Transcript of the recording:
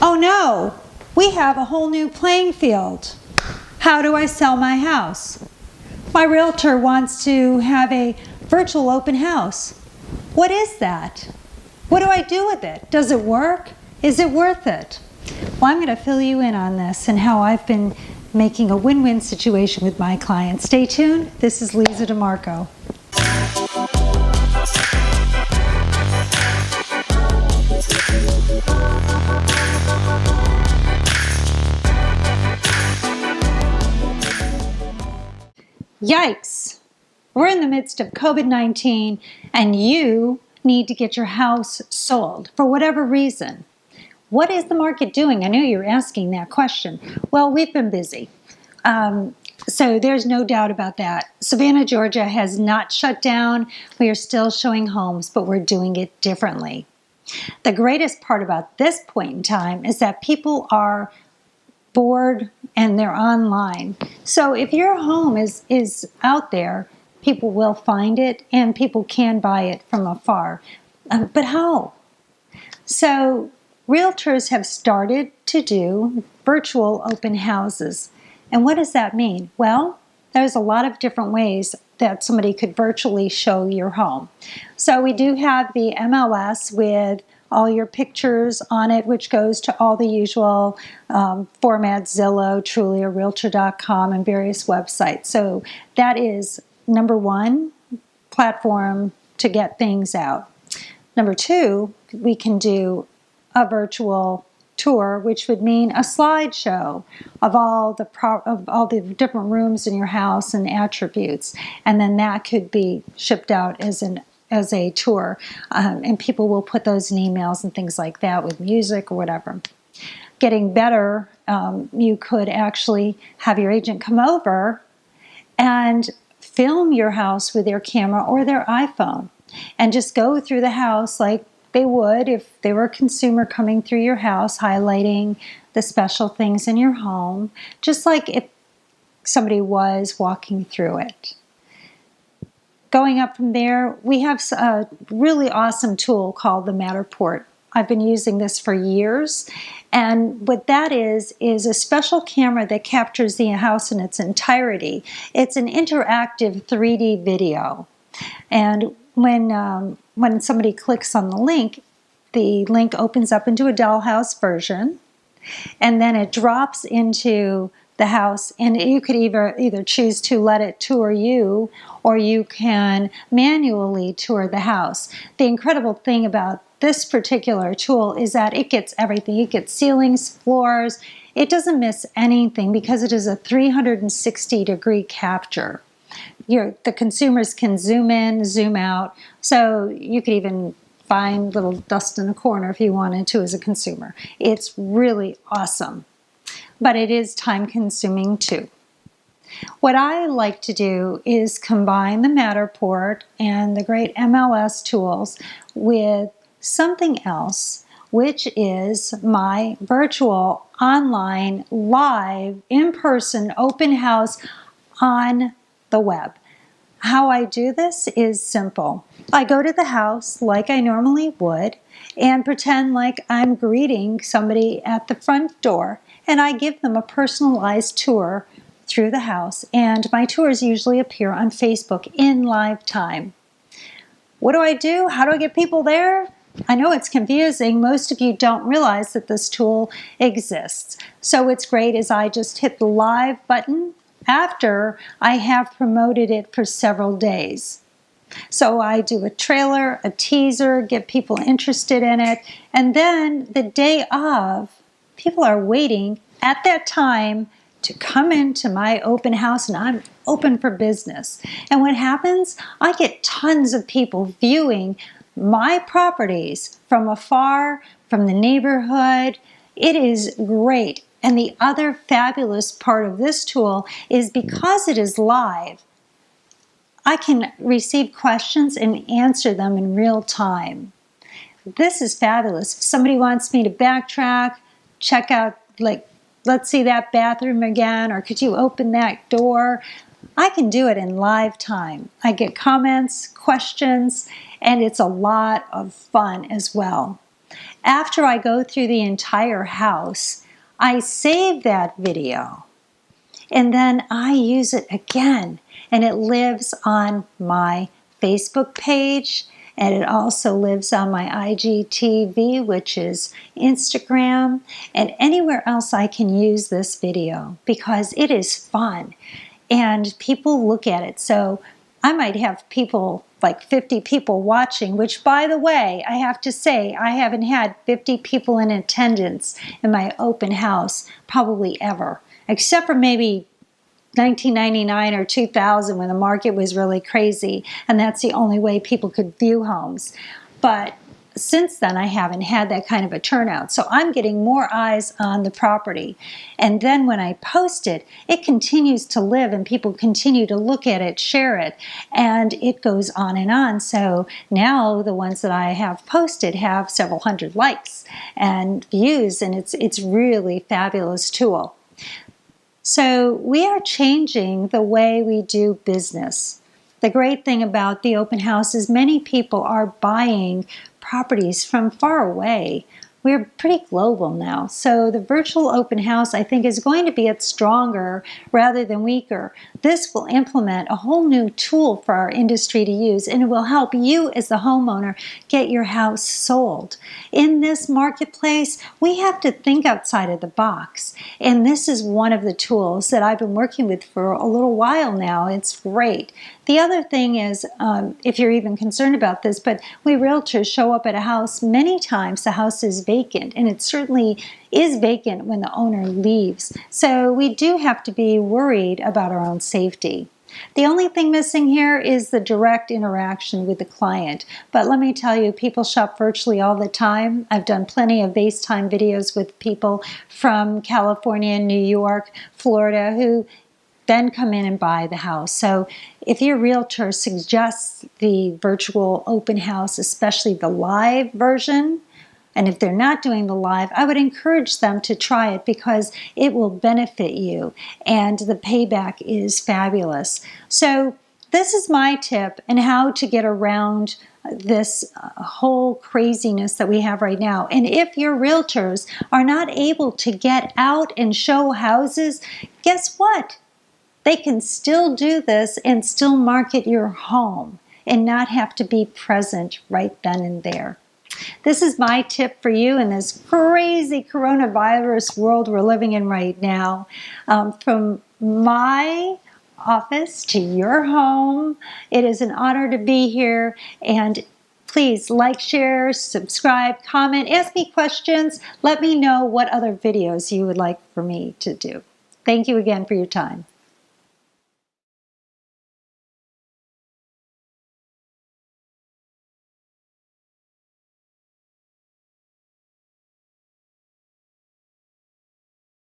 Oh no, we have a whole new playing field. How do I sell my house? My realtor wants to have a virtual open house. What is that? What do I do with it? Does it work? Is it worth it? Well, I'm going to fill you in on this and how I've been making a win-win situation with my clients. Stay tuned. This is Lisa DeMarco. Yikes! We're in the midst of COVID-19 and you need to get your house sold for whatever reason. What is the market doing? I know you're asking that question. Well, we've been busy. So there's no doubt about that. Savannah, Georgia has not shut down. We are still showing homes, but we're doing it differently. The greatest part about this point in time is that people are bored and they're online. So if your home is out there, people will find it and people can buy it from afar. But how? So realtors have started to do virtual open houses. And what does that mean? Well, there's a lot of different ways that somebody could virtually show your home. So we do have the MLS with all your pictures on it, which goes to all the usual formats, Zillow, Trulia, Realtor.com, and various websites. So that is number one platform to get things out. Number two, we can do a virtual tour, which would mean a slideshow of all the different rooms in your house and attributes, and then that could be shipped out as a tour, and people will put those in emails and things like that with music or whatever. Getting better, you could actually have your agent come over and film your house with their camera or their iPhone and just go through the house like they would if they were a consumer coming through your house, highlighting the special things in your home, just like if somebody was walking through it. Going up from there, we have a really awesome tool called the Matterport. I've been using this for years, and what that is a special camera that captures the house in its entirety. It's an interactive 3D video, and when somebody clicks on the link opens up into a dollhouse version, and then it drops into the house, and you could either choose to let it tour you, or you can manually tour the house. The incredible thing about this particular tool is that it gets everything. It gets ceilings, floors. It doesn't miss anything because it is a 360-degree capture. The consumers can zoom in, zoom out, so you could even find little dust in the corner if you wanted to as a consumer. It's really awesome, but it is time-consuming too. What I like to do is combine the Matterport and the great MLS tools with something else, which is my virtual, online, live, in-person open house on the web. How I do this is simple. I go to the house like I normally would and pretend like I'm greeting somebody at the front door, and I give them a personalized tour through the house, and my tours usually appear on Facebook in live time. What do I do? How do I get people there? I know it's confusing. Most of you don't realize that this tool exists. So what's great is I just hit the live button after I have promoted it for several days. So I do a trailer, a teaser, get people interested in it, and then the day of, people are waiting at that time to come into my open house, and I'm open for business. And what happens? I get tons of people viewing my properties from afar, from the neighborhood. It is great. And the other fabulous part of this tool is because it is live, I can receive questions and answer them in real time. This is fabulous. If somebody wants me to backtrack, check out, like, let's see that bathroom again, or could you open that door? I can do it in live time. I get comments, questions, and it's a lot of fun as well. After I go through the entire house, I save that video and then I use it again, and it lives on my Facebook page, and it also lives on my IGTV, which is Instagram, and anywhere else I can use this video because it is fun and people look at it. So I might have people, like 50 people watching, which, by the way, I have to say, I haven't had 50 people in attendance in my open house probably ever, except for maybe 1999 or 2000 when the market was really crazy, and that's the only way people could view homes. But since then, I haven't had that kind of a turnout. So I'm getting more eyes on the property. And then when I post it, it continues to live and people continue to look at it, share it, and it goes on and on. So now the ones that I have posted have several hundred likes and views, and it's really a fabulous tool. So we are changing the way we do business. The great thing about the open house is many people are buying properties from far away. We're pretty global now. So the virtual open house, I think, is going to be stronger rather than weaker. This will implement a whole new tool for our industry to use, and it will help you as the homeowner get your house sold. In this marketplace, we have to think outside of the box. And this is one of the tools that I've been working with for a little while now. It's great. The other thing is, if you're even concerned about this, but we realtors show up at a house many times, the house is vacant, and it certainly is vacant when the owner leaves. So we do have to be worried about our own safety. The only thing missing here is the direct interaction with the client. But let me tell you, people shop virtually all the time. I've done plenty of FaceTime videos with people from California, New York, Florida, who then come in and buy the house. So if your realtor suggests the virtual open house, especially the live version, and if they're not doing the live, I would encourage them to try it because it will benefit you and the payback is fabulous. So this is my tip on how to get around this whole craziness that we have right now. And if your realtors are not able to get out and show houses, guess what? They can still do this and still market your home and not have to be present right then and there. This is my tip for you in this crazy coronavirus world we're living in right now. From my office to your home, it is an honor to be here. And please like, share, subscribe, comment, ask me questions. Let me know what other videos you would like for me to do. Thank you again for your time.